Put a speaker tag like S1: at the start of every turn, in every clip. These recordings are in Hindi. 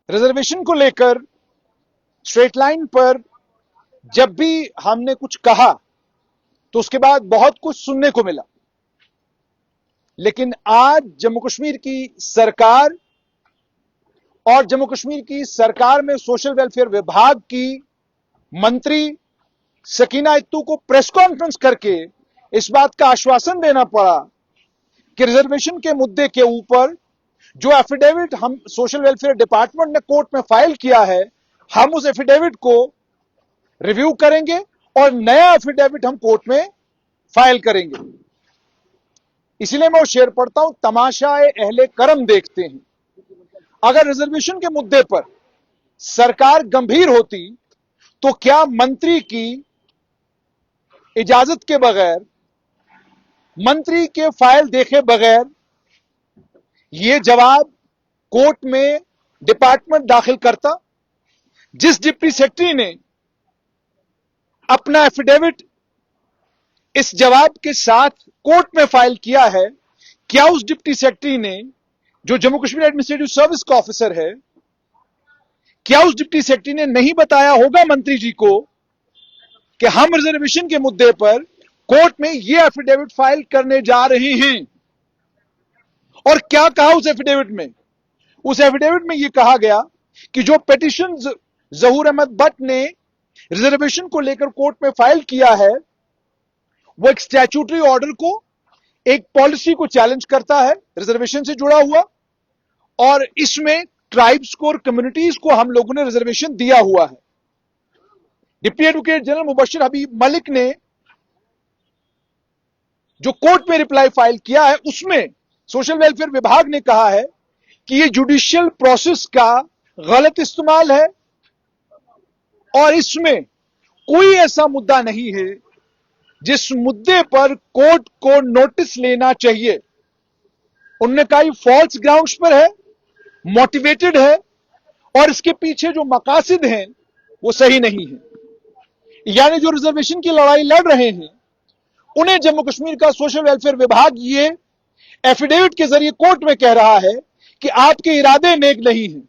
S1: रिजर्वेशन को लेकर स्ट्रेट लाइन पर जब भी हमने कुछ कहा तो उसके बाद बहुत कुछ सुनने को मिला, लेकिन आज जम्मू कश्मीर की सरकार और जम्मू कश्मीर की सरकार में सोशल वेलफेयर विभाग की मंत्री सकीना इत्तू को प्रेस कॉन्फ्रेंस करके इस बात का आश्वासन देना पड़ा कि रिजर्वेशन के मुद्दे के ऊपर जो एफिडेविट हम सोशल वेलफेयर डिपार्टमेंट ने कोर्ट में फाइल किया है, हम उस एफिडेविट को रिव्यू करेंगे और नया एफिडेविट हम कोर्ट में फाइल करेंगे। इसलिए मैं वो शेर पढ़ता हूं, तमाशाए अहले करम देखते हैं। अगर रिजर्वेशन के मुद्दे पर सरकार गंभीर होती तो क्या मंत्री की इजाजत के बगैर, मंत्री के फाइल देखे बगैर यह जवाब कोर्ट में डिपार्टमेंट दाखिल करता? जिस डिप्टी सेक्रेटरी ने अपना एफिडेविट इस जवाब के साथ कोर्ट में फाइल किया है, क्या उस डिप्टी सेक्रेटरी ने, जो जम्मू कश्मीर एडमिनिस्ट्रेटिव सर्विस का ऑफिसर है, क्या उस डिप्टी सेक्रेटरी ने नहीं बताया होगा मंत्री जी को कि हम रिजर्वेशन के मुद्दे पर कोर्ट में यह एफिडेविट फाइल करने जा रहे हैं? और क्या कहा उस एफिडेविट में? उस एफिडेविट में यह कहा गया कि जो पिटीशन जहूर अहमद बट ने रिजर्वेशन को लेकर कोर्ट में फाइल किया है, वो एक स्टैट्यूटरी ऑर्डर को, एक पॉलिसी को चैलेंज करता है रिजर्वेशन से जुड़ा हुआ, और इसमें ट्राइब्स को और कम्युनिटीज को हम लोगों ने रिजर्वेशन दिया हुआ है। डिप्टी एडवोकेट जनरल मुबश्शिर हबीब मलिक ने जो कोर्ट में रिप्लाई फाइल किया है, उसमें सोशल वेलफेयर विभाग ने कहा है कि यह जुडिशियल प्रोसेस का गलत इस्तेमाल है और इसमें कोई ऐसा मुद्दा नहीं है जिस मुद्दे पर कोर्ट को नोटिस लेना चाहिए। उन्होंने कहा फॉल्स ग्राउंड्स पर है, मोटिवेटेड है और इसके पीछे जो मकासद हैं वो सही नहीं है। यानी जो रिजर्वेशन की लड़ाई लड़ रहे हैं उन्हें जम्मू कश्मीर का सोशल वेलफेयर विभाग ये एफिडेविट के जरिए कोर्ट में कह रहा है कि आपके इरादे नेक नहीं हैं,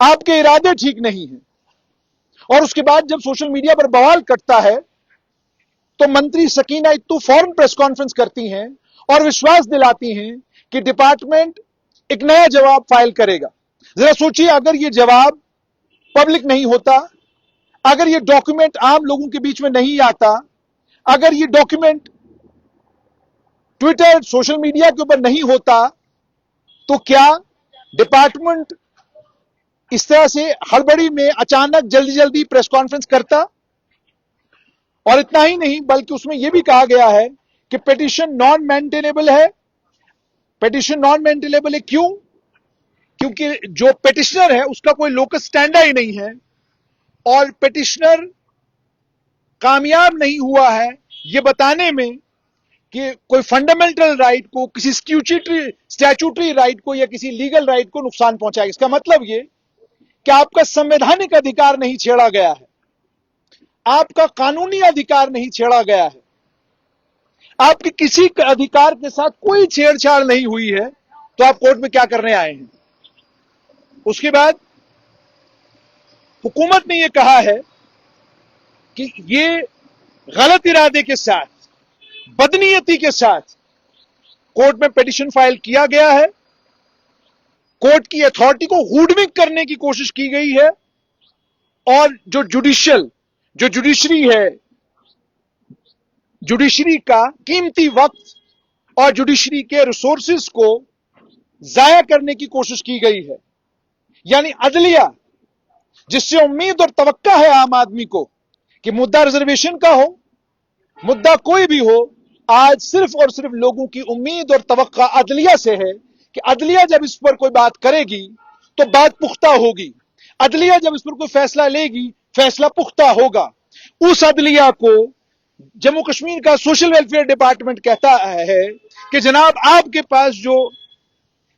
S1: आपके इरादे ठीक नहीं हैं। और उसके बाद जब सोशल मीडिया पर बवाल कटता है तो मंत्री सकीना इत्तू फौरन प्रेस कॉन्फ्रेंस करती हैं और विश्वास दिलाती हैं कि डिपार्टमेंट एक नया जवाब फाइल करेगा। जरा सोचिए, अगर यह जवाब पब्लिक नहीं होता, अगर यह डॉक्यूमेंट आम लोगों के बीच में नहीं आता, अगर यह डॉक्यूमेंट ट्विटर सोशल मीडिया के ऊपर नहीं होता, तो क्या डिपार्टमेंट इस तरह से हड़बड़ी में अचानक जल्दी जल्दी प्रेस कॉन्फ्रेंस करता? और इतना ही नहीं, बल्कि उसमें यह भी कहा गया है कि पिटीशन नॉन मेंटेनेबल है। पिटीशन नॉन मेंटेनेबल है क्यों? क्योंकि जो पिटिशनर है उसका कोई लोकस स्टैंडा ही नहीं है और पिटिशनर कामयाब नहीं हुआ है यह बताने में कि कोई फंडामेंटल राइट को, किसी स्टैट्यूटरी राइट को या किसी लीगल राइट को नुकसान पहुंचाएगा। इसका मतलब यह कि आपका संवैधानिक अधिकार नहीं छेड़ा गया है, आपका कानूनी अधिकार नहीं छेड़ा गया है, आपके किसी अधिकार के साथ कोई छेड़छाड़ नहीं हुई है, तो आप कोर्ट में क्या करने आए हैं? उसके बाद हुकूमत ने यह कहा है कि यह गलत इरादे के साथ, बदनीयती के साथ कोर्ट में पिटीशन फाइल किया गया है, कोर्ट की अथॉरिटी को हुडविंग करने की कोशिश की गई है और जो जुडिशरी है, जुडिशरी का कीमती वक्त और जुडिशरी के रिसोर्सेज को जाया करने की कोशिश की गई है। यानी अदलिया, जिससे उम्मीद और तवक्का है आम आदमी को कि मुद्दा रिजर्वेशन का हो, मुद्दा कोई भी हो, आज सिर्फ और सिर्फ लोगों की उम्मीद और तवक्का अदलिया से है कि अदलिया जब इस पर कोई बात करेगी तो बात पुख्ता होगी, अदलिया जब इस पर कोई फैसला लेगी फैसला पुख्ता होगा। उस अदलिया को जम्मू कश्मीर का सोशल वेलफेयर डिपार्टमेंट कहता है कि जनाब आपके पास जो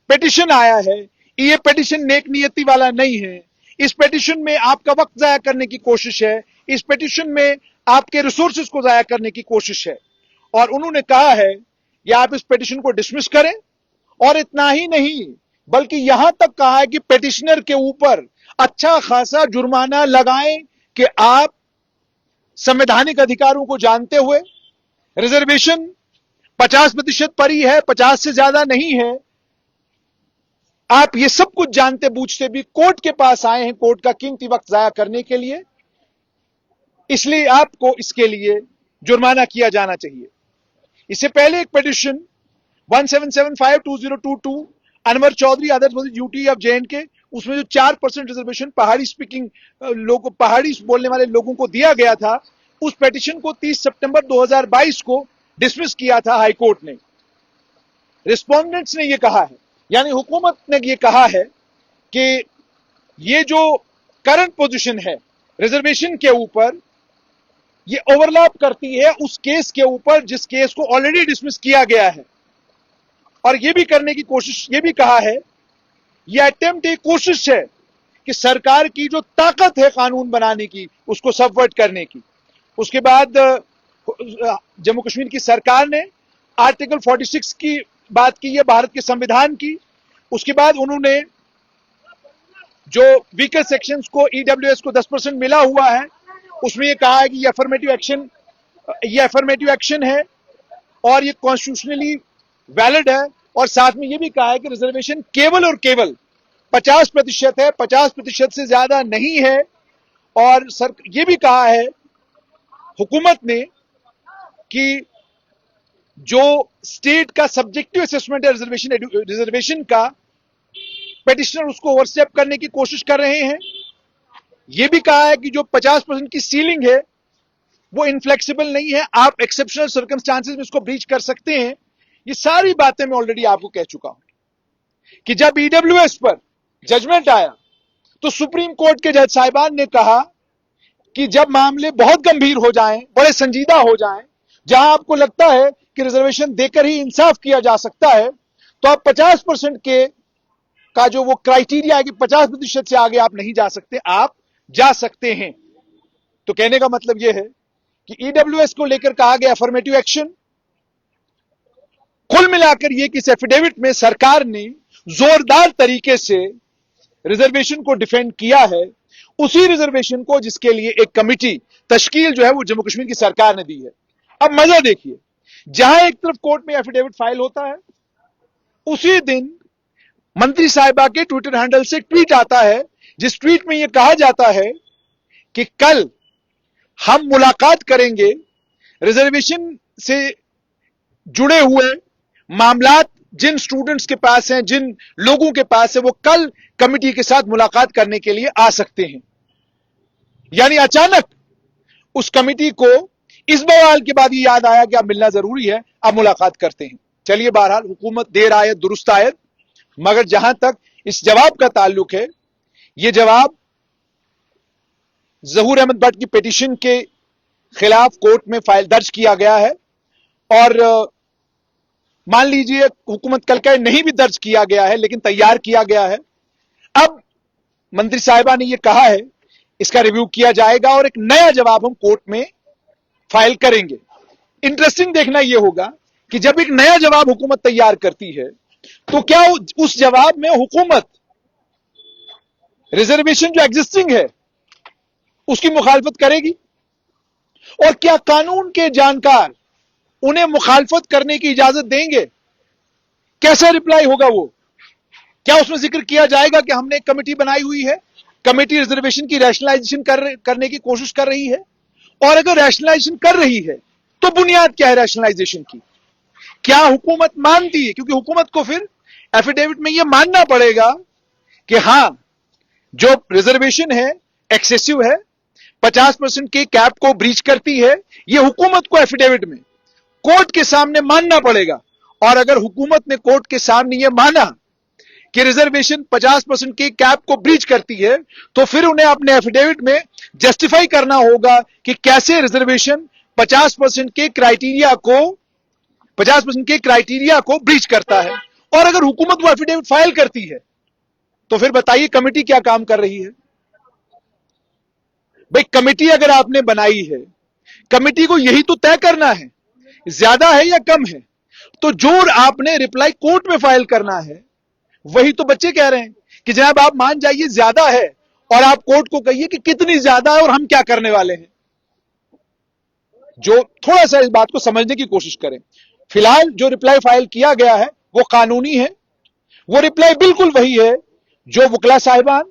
S1: पिटीशन आया है ये पिटीशन नेक नियति वाला नहीं है, इस पिटीशन में आपका वक्त जाया करने की कोशिश है, इस पिटीशन में आपके रिसोर्सेज को जाया करने की कोशिश है। और उन्होंने कहा है कि आप इस पिटीशन को डिसमिस करें, और इतना ही नहीं बल्कि यहां तक कहा है कि पिटीशनर के ऊपर अच्छा खासा जुर्माना लगाएं कि आप संवैधानिक अधिकारों को जानते हुए रिजर्वेशन 50% पर ही है, 50 से ज्यादा नहीं है, आप ये सब कुछ जानते बूझते भी कोर्ट के पास आए हैं कोर्ट का कीमती वक्त जाया करने के लिए, इसलिए आपको इसके लिए जुर्माना किया जाना चाहिए। इससे पहले एक petition 17752022 Anwar Chaudhary other duty of J and K, उसमें जो 4% रिजर्वेशन पहाड़ी स्पीकिंग लोगों, पहाड़ी बोलने वाले लोगों को दिया गया था, उस पिटीशन को 30 सितंबर 2022 को डिसमिस किया था हाई कोर्ट ने। रिस्पोंडेंट्स ने यह कहा है, यानी हुकूमत ने यह कहा है कि ये जो करंट पोजीशन है रिजर्वेशन के ऊपर, ये ओवरलैप करती है उस केस के ऊपर जिस केस को ऑलरेडी डिसमिस किया गया है। और यह भी करने की कोशिश, यह भी कहा है, यह अटेम्प्ट एक कोशिश है कि सरकार की जो ताकत है कानून बनाने की उसको सबवर्ट करने की। उसके बाद जम्मू कश्मीर की सरकार ने आर्टिकल 46 की बात की है, भारत के संविधान की। उसके बाद उन्होंने जो वीकर सेक्शंस को, ईडब्ल्यूएस को 10% मिला हुआ है, उसमें यह कहा है कि ये अफर्मेटिव एक्शन है और ये कॉन्स्टिट्यूशनली वैलिड है। और साथ में यह भी कहा है कि रिजर्वेशन केवल और केवल 50% है, 50% से ज्यादा नहीं है। और यह भी कहा है हुकूमत ने कि जो स्टेट का सब्जेक्टिव असेसमेंट है रिजर्वेशन का, पेटिशनर उसको ओवरस्टेप करने की कोशिश कर रहे हैं। यह भी कहा है कि जो 50% की सीलिंग है वो इनफ्लेक्सिबल नहीं है, आप एक्सेप्शनल सर्कमस्टांसेस में इसको ब्रीच कर सकते हैं। ये सारी बातें मैं ऑलरेडी आपको कह चुका हूं कि जब ईडब्ल्यूएस पर जजमेंट आया तो सुप्रीम कोर्ट के जज साहिबान ने कहा कि जब मामले बहुत गंभीर हो जाएं, बड़े संजीदा हो जाएं, जहां आपको लगता है कि रिजर्वेशन देकर ही इंसाफ किया जा सकता है, तो आप 50% के का जो वो क्राइटेरिया है कि 50% से आगे आप नहीं जा सकते, आप जा सकते हैं। तो कहने का मतलब यह है कि ईडब्ल्यूएस को लेकर कहा गया अफर्मेटिव एक्शन, कुल मिलाकर यह कि इस एफिडेविट में सरकार ने जोरदार तरीके से रिजर्वेशन को डिफेंड किया है, उसी रिजर्वेशन को जिसके लिए एक कमिटी तश्कील जो है वो जम्मू कश्मीर की सरकार ने दी है। अब मजा देखिए, जहां एक तरफ कोर्ट में एफिडेविट फाइल होता है, उसी दिन मंत्री साहिबा के ट्विटर हैंडल से ट्वीट आता है, जिस ट्वीट में यह कहा जाता है कि कल हम मुलाकात करेंगे, रिजर्वेशन से जुड़े हुए मामलात जिन स्टूडेंट्स के पास हैं, जिन लोगों के पास है, वो कल कमिटी के साथ मुलाकात करने के लिए आ सकते हैं। यानी अचानक उस कमिटी को इस बवाल के बाद ये याद आया कि अब मिलना जरूरी है, अब मुलाकात करते हैं। चलिए, बहरहाल हुकूमत देर आयत दुरुस्त आयत, मगर जहां तक इस जवाब का ताल्लुक है, यह जवाब जहूर अहमद भट्ट की पिटीशन के खिलाफ कोर्ट में फाइल दर्ज किया गया है। और मान लीजिए हुकूमत कल का नहीं भी दर्ज किया गया है, लेकिन तैयार किया गया है। अब मंत्री साहिबा ने यह कहा है, इसका रिव्यू किया जाएगा और एक नया जवाब हम कोर्ट में फाइल करेंगे। इंटरेस्टिंग देखना यह होगा कि जब एक नया जवाब हुकूमत तैयार करती है, तो क्या उस जवाब में हुकूमत रिजर्वेशन जो एग्जिस्टिंग है उसकी मुखालफत करेगी? और क्या कानून के जानकार उन्हें मुखालफत करने की इजाजत देंगे? कैसा रिप्लाई होगा वो? क्या उसमें जिक्र किया जाएगा कि हमने एक कमेटी बनाई हुई है, कमेटी रिजर्वेशन की रैशनलाइजेशन करने की कोशिश कर रही है, और अगर रैशनलाइजेशन कर रही है तो बुनियाद क्या है रैशनलाइजेशन की? क्या हुकूमत मानती है? क्योंकि हुकूमत को फिर एफिडेविट में यह मानना पड़ेगा कि हां, जो रिजर्वेशन है एक्सेसिव है, 50% के कैप को ब्रीच करती है, यह हुकूमत को एफिडेविट में कोर्ट के सामने मानना पड़ेगा। और अगर हुकूमत ने कोर्ट के सामने यह माना कि रिजर्वेशन 50% के कैप को ब्रीच करती है, तो फिर उन्हें अपने एफिडेविट में जस्टिफाई करना होगा कि कैसे रिजर्वेशन 50% के क्राइटेरिया को ब्रीच करता है। और अगर हुकूमत वो एफिडेविट फाइल करती है, तो फिर बताइए कमेटी क्या काम कर रही है? भाई, कमेटी अगर आपने बनाई है, कमेटी को यही तो तय करना है ज्यादा है या कम है। तो जो आपने रिप्लाई कोर्ट में फाइल करना है, वही तो बच्चे कह रहे हैं कि जनाब आप मान जाइए ज्यादा है, और आप कोर्ट को कहिए कि कितनी ज्यादा है और हम क्या करने वाले हैं। जो थोड़ा सा इस बात को समझने की कोशिश करें। फिलहाल जो रिप्लाई फाइल किया गया है वो कानूनी है। वो रिप्लाई बिल्कुल वही है जो वकला साहिबान,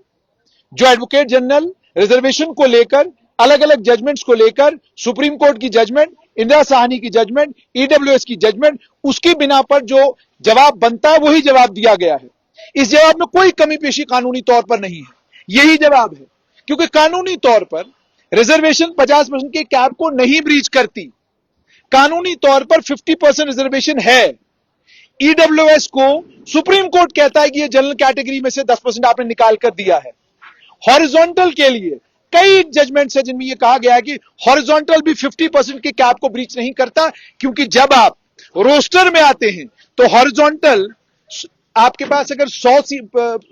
S1: जो एडवोकेट जनरल रिजर्वेशन को लेकर, अलग अलग जजमेंट्स को लेकर, सुप्रीम कोर्ट की जजमेंट, इंदिरा साहनी की जजमेंट, ईडब्ल्यूएस की जजमेंट, उसकी बिना पर जो जवाब बनता है वही जवाब दिया गया है। इस जवाब में कोई कमी पेशी कानूनी तौर पर नहीं है, यही जवाब है। क्योंकि कानूनी तौर पर रिजर्वेशन 50% के कैप को नहीं ब्रीच करती, कानूनी तौर पर 50% रिजर्वेशन है। ईडब्ल्यूएस को सुप्रीम कोर्ट कहता है कि ये जनरल कैटेगरी में से 10% आपने निकाल कर दिया है। हॉरिजॉन्टल के लिए कई जजमेंट्स है जिनमें यह कहा गया है कि हॉरिजॉन्टल भी 50% के कैप को ब्रीच नहीं करता, क्योंकि जब आप रोस्टर में आते हैं तो हॉरिजॉन्टल, आपके पास अगर 100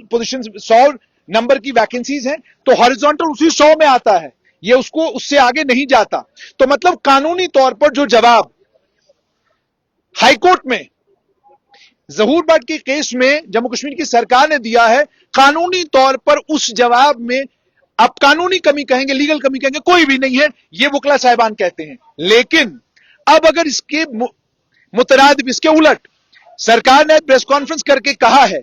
S1: पोजीशन 100 नंबर की वैकेंसीज हैं तो हॉरिजॉन्टल उसी 100 में आता है, ये उसको उससे आगे नहीं जाता। तो मतलब कानूनी तौर पर जो जवाब हाईकोर्ट में जहूर भट्ट के केस में जम्मू कश्मीर की सरकार ने दिया है, कानूनी तौर पर उस जवाब में आप कानूनी कमी कहेंगे, लीगल कमी कहेंगे, कोई भी नहीं है, ये वकला साहिबान कहते हैं। लेकिन अब अगर इसके मुतरादिफ, इसके उलट सरकार ने प्रेस कॉन्फ्रेंस करके कहा है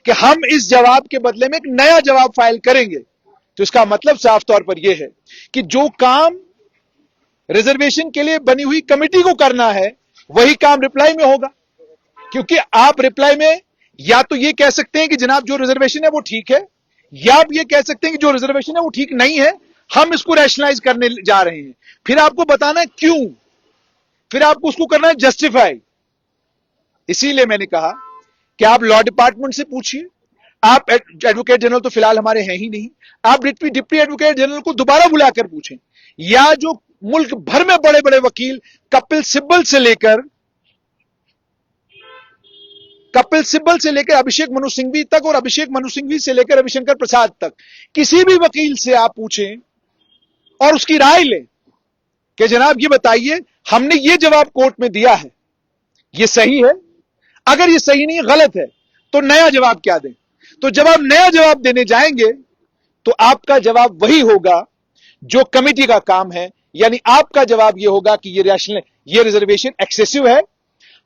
S1: कि हम इस जवाब के बदले में एक नया जवाब फाइल करेंगे, तो इसका मतलब साफ तौर पर यह है कि जो काम रिजर्वेशन के लिए बनी हुई कमेटी को करना है वही काम रिप्लाई में होगा। क्योंकि आप रिप्लाई में या तो ये कह सकते हैं कि जनाब जो रिजर्वेशन है वो ठीक है, या आप ये कह सकते हैं कि जो रिजर्वेशन है वो ठीक नहीं है, हम इसको रैशनलाइज करने जा रहे हैं। फिर आपको बताना है क्यों, फिर आपको उसको करना है जस्टिफाई। इसीलिए मैंने कहा कि आप लॉ डिपार्टमेंट से पूछिए, आप एडवोकेट जनरल तो फिलहाल हमारे हैं ही नहीं, आप डिप्टी एडवोकेट जनरल को दोबारा बुलाकर पूछें, या जो मुल्क भर में बड़े बड़े वकील कपिल सिब्बल से लेकर अभिषेक मनु सिंघवी तक, और अभिषेक मनु सिंघवी से लेकर रविशंकर प्रसाद तक, किसी भी वकील से आप पूछें और उसकी राय लें कि जनाब ये बताइए हमने ये जवाब कोर्ट में दिया है, ये सही है? अगर ये सही नहीं, गलत है, तो नया जवाब क्या दें? तो जब आप नया जवाब देने जाएंगे तो आपका जवाब वही होगा जो कमेटी का काम है, यानी आपका जवाब यह होगा कि ये रिजर्वेशन एक्सेसिव है,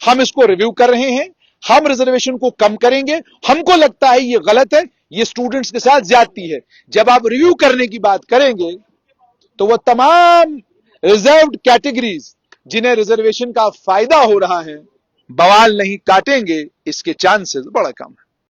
S1: हम इसको रिव्यू कर रहे हैं, हम रिजर्वेशन को कम करेंगे, हमको लगता है ये गलत है, ये स्टूडेंट्स के साथ ज्यादती है। जब आप रिव्यू करने की बात करेंगे तो वह तमाम रिजर्व्ड कैटेगरीज जिन्हें रिजर्वेशन का फायदा हो रहा है बवाल नहीं काटेंगे, इसके चांसेस बड़ा कम है।